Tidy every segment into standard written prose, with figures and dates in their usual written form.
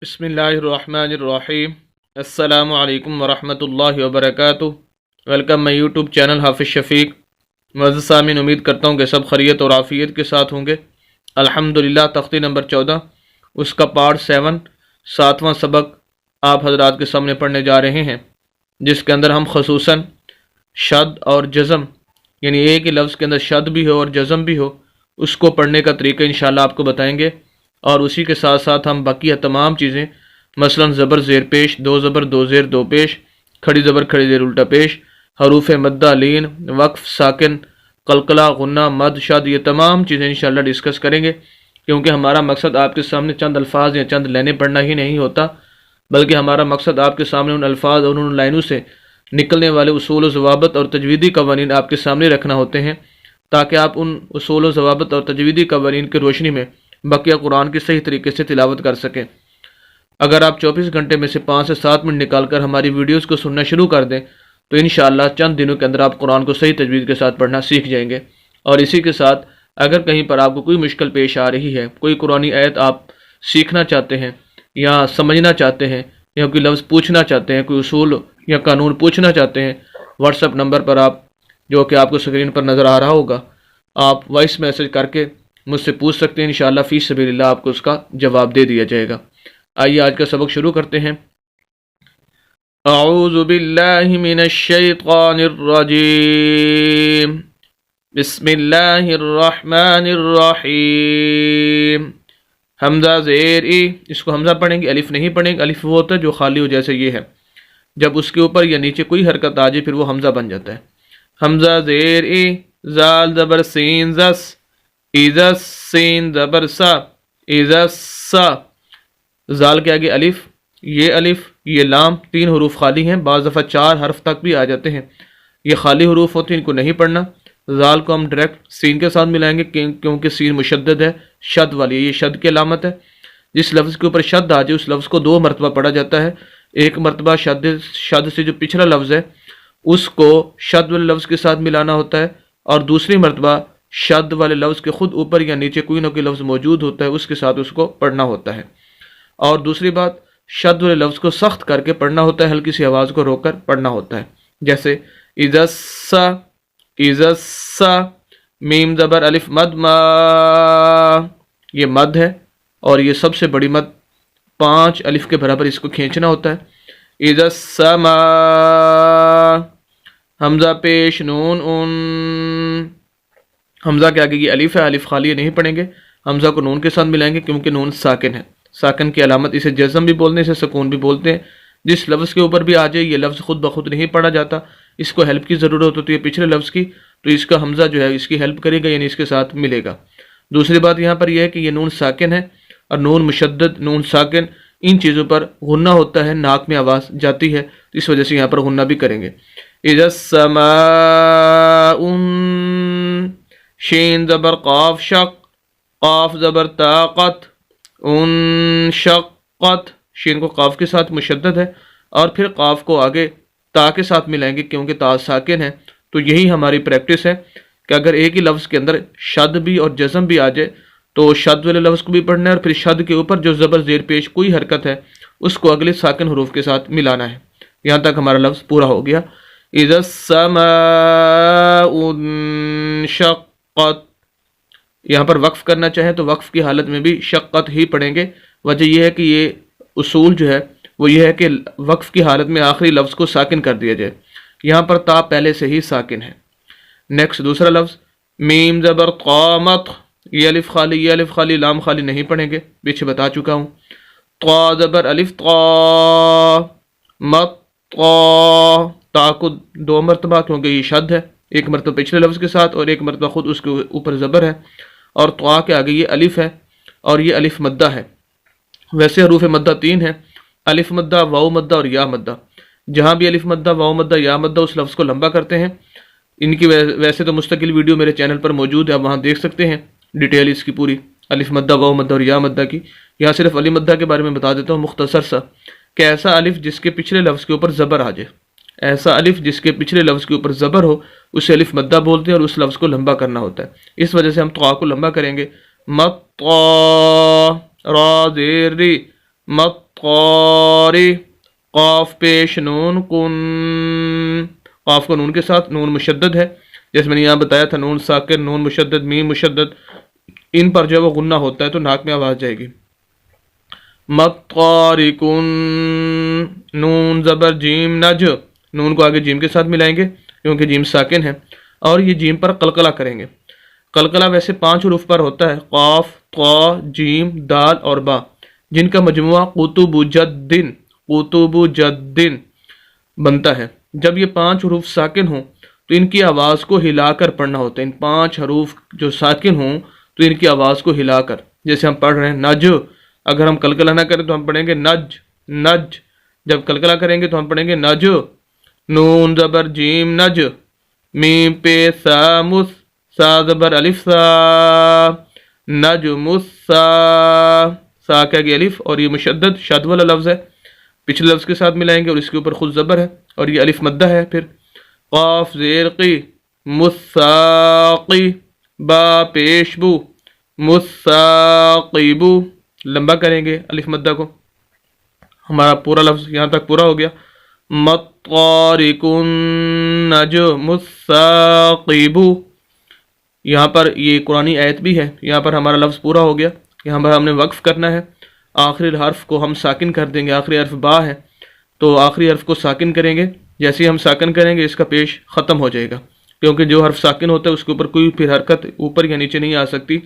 بسم اللہ الرحمن الرحیم۔ السلام علیکم ورحمۃ اللہ وبرکاتہ۔ ویلکم مائی یوٹیوب چینل حافظ شفیق۔ معزز سامعین، امید کرتا ہوں کہ سب خیریت اور عافیت کے ساتھ ہوں گے۔ الحمدللہ تختی نمبر 14 اس کا پارٹ 7 7واں سبق آپ حضرات کے سامنے پڑھنے جا رہے ہیں، جس کے اندر ہم خصوصاً شد اور جزم، یعنی ایک ہی لفظ کے اندر شد بھی ہو اور جزم بھی ہو، اس کو پڑھنے کا طریقہ انشاءاللہ آپ کو بتائیں گے، اور اسی کے ساتھ ساتھ ہم بقیہ تمام چیزیں مثلا زبر زیر پیش، دو زبر دو زیر دو پیش، کھڑی زبر کھڑی زیر الٹا پیش، حروف مدہ لین، وقف، ساکن، قلقلہ، غنہ، مد، شد، یہ تمام چیزیں انشاءاللہ ڈسکس کریں گے، کیونکہ ہمارا مقصد آپ کے سامنے چند الفاظ یا چند لائنیں پڑھنا ہی نہیں ہوتا، بلکہ ہمارا مقصد آپ کے سامنے ان الفاظ اور ان لائنوں سے نکلنے والے اصول و ضوابط اور تجویدی قوانین آپ کے سامنے رکھنا ہوتے ہیں، تاکہ آپ ان اصول و ضوابط اور تجویدی قوانین کی روشنی میں بقیہ قرآن کی صحیح طریقے سے تلاوت کر سکیں۔ اگر آپ 24 گھنٹے میں سے 5 سے 7 منٹ نکال کر ہماری ویڈیوز کو سننا شروع کر دیں تو انشاءاللہ چند دنوں کے اندر آپ قرآن کو صحیح تجوید کے ساتھ پڑھنا سیکھ جائیں گے۔ اور اسی کے ساتھ اگر کہیں پر آپ کو کوئی مشکل پیش آ رہی ہے، کوئی قرآنی آیت آپ سیکھنا چاہتے ہیں یا سمجھنا چاہتے ہیں، یا کوئی لفظ پوچھنا چاہتے ہیں، کوئی اصول یا قانون پوچھنا چاہتے ہیں، واٹس ایپ نمبر پر آپ، جو کہ آپ کو اسکرین پر نظر آ رہا ہوگا، آپ وائس میسج کر کے مجھ سے پوچھ سکتے ہیں۔ انشاءاللہ فی سبیل اللہ آپ کو اس کا جواب دے دیا جائے گا۔ آئیے آج کا سبق شروع کرتے ہیں۔ اعوذ باللہ من الشیطان الرجیم، بسم اللہ الرحمن الرحیم۔ حمزہ زیر ای، اس کو حمزہ پڑھیں گے، الف نہیں پڑھیں گے۔ الف وہ ہوتا ہے جو خالی ہو، جیسے یہ ہے، جب اس کے اوپر یا نیچے کوئی حرکت آ جائے پھر وہ حمزہ بن جاتا ہے۔ حمزہ زیر ای، زال زبر سین زس، ایزس، سین زبر سا، ایزس سا، زال کے آگے الف، یہ لام، 3 حروف خالی ہیں، بعض دفعہ 4 حرف تک بھی آ جاتے ہیں، یہ خالی حروف ہوتے ہیں، ان کو نہیں پڑھنا۔ زال کو ہم ڈائریکٹ سین کے ساتھ ملائیں گے، کیونکہ سین مشدد ہے، شد والی ہے، یہ شد کی علامت ہے۔ جس لفظ کے اوپر شد آ جائے اس لفظ کو 2 مرتبہ پڑھا جاتا ہے۔ ایک مرتبہ شد سے جو پچھلا لفظ ہے اس کو شد والے لفظ کے ساتھ ملانا ہوتا ہے، اور دوسری مرتبہ شد والے لفظ کے خود اوپر یا نیچے کوئی نہ کوئی لفظ موجود ہوتا ہے، اس کے ساتھ اس کو پڑھنا ہوتا ہے۔ اور دوسری بات، شد والے لفظ کو سخت کر کے پڑھنا ہوتا ہے، ہلکی سی آواز کو روک کر پڑھنا ہوتا ہے، جیسے ایزسا، ایزسا، میم زبر الف مد ما، یہ مد ہے، اور یہ سب سے بڑی مد 5 الف کے برابر اس کو کھینچنا ہوتا ہے۔ ایزسما، حمزہ پیش نون اون، حمزہ کے آگے یہ الف ہے، الف خالی نہیں پڑھیں گے، حمزہ کو نون کے ساتھ ملائیں گے، کیونکہ نون ساکن ہے، ساکن کی علامت، اسے جزم بھی بولتے ہیں، اسے سکون بھی بولتے ہیں۔ جس لفظ کے اوپر بھی آ جائے یہ لفظ خود بخود نہیں پڑھا جاتا، اس کو ہیلپ کی ضرورت ہوتی ہے پچھلے لفظ کی، تو اس کا حمزہ جو ہے اس کی ہیلپ کرے گا، یعنی اس کے ساتھ ملے گا۔ دوسری بات یہاں پر یہ ہے کہ یہ نون ساکن ہے، اور نون مشدد، نون ساکن، ان چیزوں پر غنہ ہوتا ہے، ناک میں آواز جاتی ہے، اس وجہ سے یہاں پر غنہ بھی کریں گے۔ اذا السماء، شین زبر قاف شق، قاف زبر طاقت، انشقت، شین کو قاف کے ساتھ مشدد ہے، اور پھر قاف کو آگے تا کے ساتھ ملائیں گے، کیونکہ تا ساکن ہے۔ تو یہی ہماری پریکٹس ہے کہ اگر ایک ہی لفظ کے اندر شد بھی اور جزم بھی آ جائے تو شد والے لفظ کو بھی پڑھنا ہے، اور پھر شد کے اوپر جو زبر زیر پیش کوئی حرکت ہے اس کو اگلے ساکن حروف کے ساتھ ملانا ہے۔ یہاں تک ہمارا لفظ پورا ہو گیا۔ اذا السماء انشقت، یہاں پر وقف کرنا چاہیں تو وقف کی حالت میں بھی شقت ہی پڑھیں گے۔ وجہ یہ ہے کہ یہ اصول جو ہے وہ یہ ہے کہ وقف کی حالت میں آخری لفظ کو ساکن کر دیا جائے، یہاں پر تا پہلے سے ہی ساکن ہے۔ نیکسٹ دوسرا لفظ، میم زبر قامت، یہ الف خالی، لام خالی نہیں پڑھیں گے، پیچھے بتا چکا ہوں۔ طا زبر الف طا، مت طا، تا کو 2 مرتبہ، کیونکہ یہ شد ہے، ایک مرتبہ پچھلے لفظ کے ساتھ اور ایک مرتبہ خود اس کے اوپر زبر ہے، اور طا کے آگے یہ الف ہے، اور یہ الف مدہ ہے۔ ویسے حروف مدہ 3 ہیں، الف مدہ، واو مدہ اور یا مدہ۔ جہاں بھی الف مدہ، واو مدہ، یا مدہ اس لفظ کو لمبا کرتے ہیں، ان کی ویسے تو مستقل ویڈیو میرے چینل پر موجود ہے، آپ وہاں دیکھ سکتے ہیں ڈیٹیل اس کی پوری، الف مدہ، واو مدہ اور یا مدہ کی۔ یہاں صرف علی مدہ کے بارے میں بتا دیتا ہوں مختصر سا، کہ ایسا الف جس کے پچھلے لفظ کے اوپر زبر آ جائے، ایسا الف جس کے پچھلے لفظ کے اوپر زبر ہو اسے الف مدہ بولتے ہیں، اور اس لفظ کو لمبا کرنا ہوتا ہے، اس وجہ سے ہم طا کو لمبا کریں گے۔ مت را زیر ری، مت والطارق، قاف پیش نون کن، قاف کو نون کے ساتھ، نون مشدد ہے جیسے میں نے یہاں بتایا تھا، نون ساکن، نون مشدد، میم مشدد، ان پر جو ہے وہ غنہ ہوتا ہے تو ناک میں آواز جائے گی۔ مطارق، نون زبر جیم نج، نون کو آگے جیم کے ساتھ ملائیں گے کیونکہ جیم ساکن ہے، اور یہ جیم پر قلقلہ کریں گے۔ قلقلہ ویسے 5 حروف پر ہوتا ہے، قاف، طا، جیم، دال اور با، جن کا مجموعہ قطب جدن، قطب جدن بنتا ہے۔ جب یہ 5 حروف ساکن ہوں تو ان کی آواز کو ہلا کر پڑھنا ہوتا ہے۔ ان 5 حروف جو ساکن ہوں تو ان کی آواز کو ہلا کر، جیسے ہم پڑھ رہے ہیں نج، اگر ہم قلقلہ نہ کریں تو ہم پڑھیں گے نج نج، جب قلقلہ کریں گے تو ہم پڑھیں گے نج، نون زبر جیم نج، میم پہ سا مس، سا زبر الف سا، نج مسا، سا کے آگے الف، اور یہ مشدد شد والا لفظ ہے، پچھلے لفظ کے ساتھ ملائیں گے اور اس کے اوپر خود زبر ہے اور یہ الف مدہ ہے۔ پھر قاف زیر قی، مساقی، با پیشبو، مساقیبو، لمبا کریں گے الف مدہ کو۔ ہمارا پورا لفظ یہاں تک پورا ہو گیا، مطارق النجم الثاقب۔ یہاں پر یہ قرآنی آیت بھی ہے، یہاں پر ہمارا لفظ پورا ہو گیا، یہاں پر ہم نے وقف کرنا ہے، آخری حرف کو ہم ساکن کر دیں گے، آخری حرف با ہے تو آخری حرف کو ساکن کریں گے، جیسے ہی ہم ساکن کریں گے اس کا پیش ختم ہو جائے گا، کیونکہ جو حرف ساکن ہوتا ہے اس کے اوپر کوئی پھر حرکت اوپر یا نیچے نہیں آ سکتی۔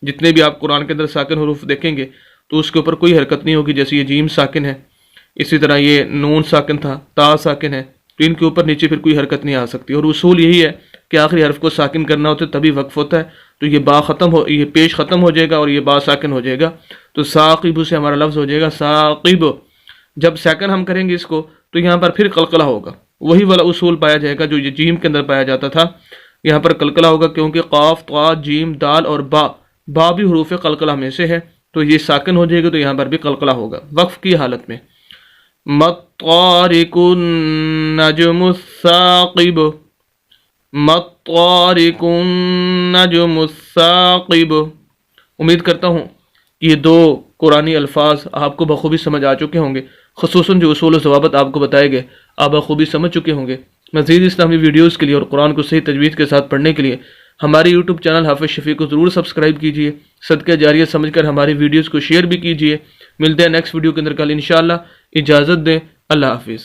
جتنے بھی آپ قرآن کے اندر ساکن حروف دیکھیں گے تو اس کے اوپر کوئی حرکت نہیں ہوگی، جیسے یہ جیم ساکن ہے، اسی طرح یہ نون ساکن تھا، تا ساکن ہے، تو ان کے اوپر نیچے پھر کوئی حرکت نہیں آ سکتی، اور اصول یہی ہے کہ آخری حرف کو ساکن کرنا ہوتا ہے تبھی وقف ہوتا ہے، تو یہ با ختم ہو، یہ پیش ختم ہو جائے گا اور یہ با ساکن ہو جائے گا، تو ثاقب سے ہمارا لفظ ہو جائے گا ثاقب۔ جب سیکنڈ ہم کریں گے اس کو تو یہاں پر پھر قلقلہ ہوگا، وہی والا اصول پایا جائے گا جو یہ جیم کے اندر پایا جاتا تھا، یہاں پر قلقلہ ہوگا کیونکہ قاف، طا، جیم، دال اور با بھی حروف قلقلہ میں سے ہے، تو یہ ساکن ہو جائے گا تو یہاں پر بھی قلقلہ ہوگا وقف کی حالت میں۔ مطارق النجم الثاقب، مطارق النجم الثاقب۔ امید کرتا ہوں کہ یہ 2 قرآنی الفاظ آپ کو بخوبی سمجھ آ چکے ہوں گے، خصوصاً جو اصول و ضوابط آپ کو بتائے گئے آپ بخوبی سمجھ چکے ہوں گے۔ مزید اسلامی ویڈیوز کے لیے اور قرآن کو صحیح تجوید کے ساتھ پڑھنے کے لیے ہماری یوٹیوب چینل حافظ شفیق کو ضرور سبسکرائب کیجیے، صدقہ جاریہ سمجھ کر ہماری ویڈیوز کو شیئر بھی کیجیے۔ ملتے ہیں نیکسٹ ویڈیو کے اندر کل انشاءاللہ، اجازت دیں، اللہ حافظ۔